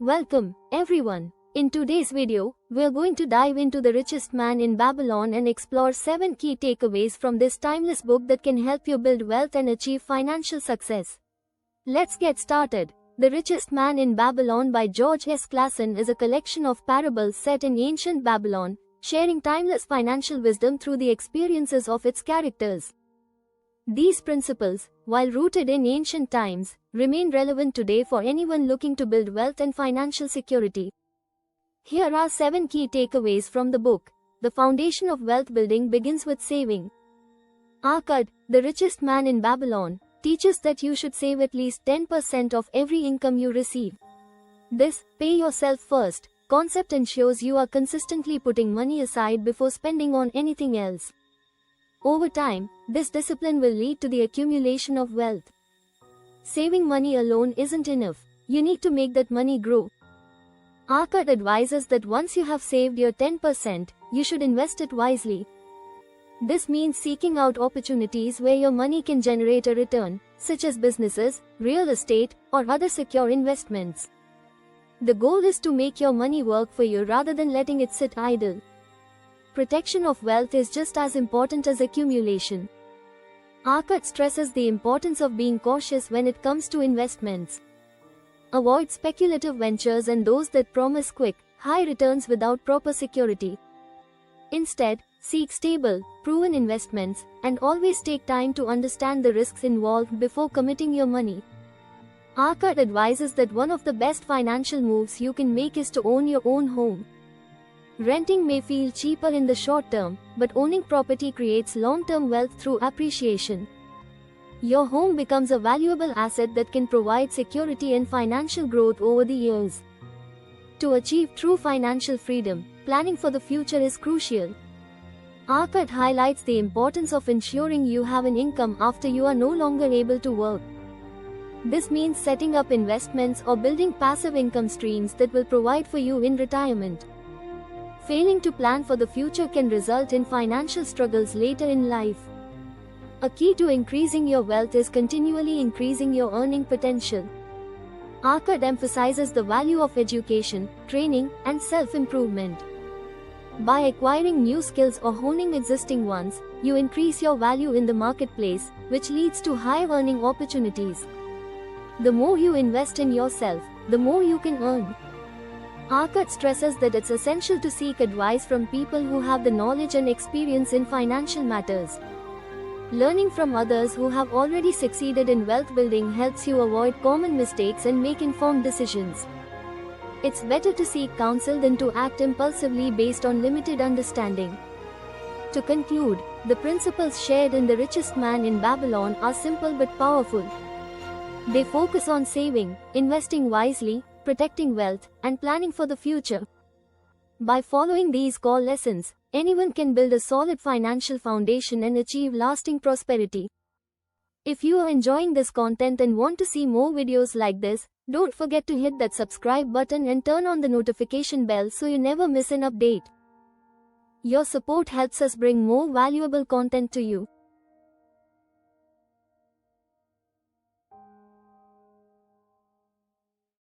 Welcome, everyone. In today's video, we're going to dive into The Richest Man in Babylon and explore 7 key takeaways from this timeless book that can help you build wealth and achieve financial success. Let's get started. The Richest Man in Babylon by George S. Clason is a collection of parables set in ancient Babylon, sharing timeless financial wisdom through the experiences of its characters. These principles, while rooted in ancient times, remain relevant today for anyone looking to build wealth and financial security. Here are 7 key takeaways from the book. The foundation of wealth building begins with saving. Akkad, the richest man in Babylon, teaches that you should save at least 10% of every income you receive. This pay yourself first concept ensures you are consistently putting money aside before spending on anything else. Over time, this discipline will lead to the accumulation of wealth. Saving money alone isn't enough. You need to make that money grow. Akkad advises that once you have saved your 10%, you should invest it wisely. This means seeking out opportunities where your money can generate a return, such as businesses, real estate, or other secure investments. The goal is to make your money work for you rather than letting it sit idle. Protection of wealth is just as important as accumulation. Akkad stresses the importance of being cautious when it comes to investments. Avoid speculative ventures and those that promise quick, high returns without proper security. Instead, seek stable, proven investments, and always take time to understand the risks involved before committing your money. Akkad advises that one of the best financial moves you can make is to own your own home. Renting may feel cheaper in the short term, but owning property creates long-term wealth through appreciation. Your home becomes a valuable asset that can provide security and financial growth over the years. To achieve true financial freedom, planning for the future is crucial. Akkad highlights the importance of ensuring you have an income after you are no longer able to work. This means setting up investments or building passive income streams that will provide for you in retirement. Failing to plan for the future can result in financial struggles later in life. A key to increasing your wealth is continually increasing your earning potential. Akkad emphasizes the value of education, training, and self-improvement. By acquiring new skills or honing existing ones, you increase your value in the marketplace, which leads to higher earning opportunities. The more you invest in yourself, the more you can earn. Akkad stresses that it's essential to seek advice from people who have the knowledge and experience in financial matters. Learning from others who have already succeeded in wealth building helps you avoid common mistakes and make informed decisions. It's better to seek counsel than to act impulsively based on limited understanding. To conclude, the principles shared in The Richest Man in Babylon are simple but powerful. They focus on saving, investing wisely, protecting wealth, and planning for the future. By following these core lessons, anyone can build a solid financial foundation and achieve lasting prosperity. If you are enjoying this content and want to see more videos like this, don't forget to hit that subscribe button and turn on the notification bell so you never miss an update. Your support helps us bring more valuable content to you.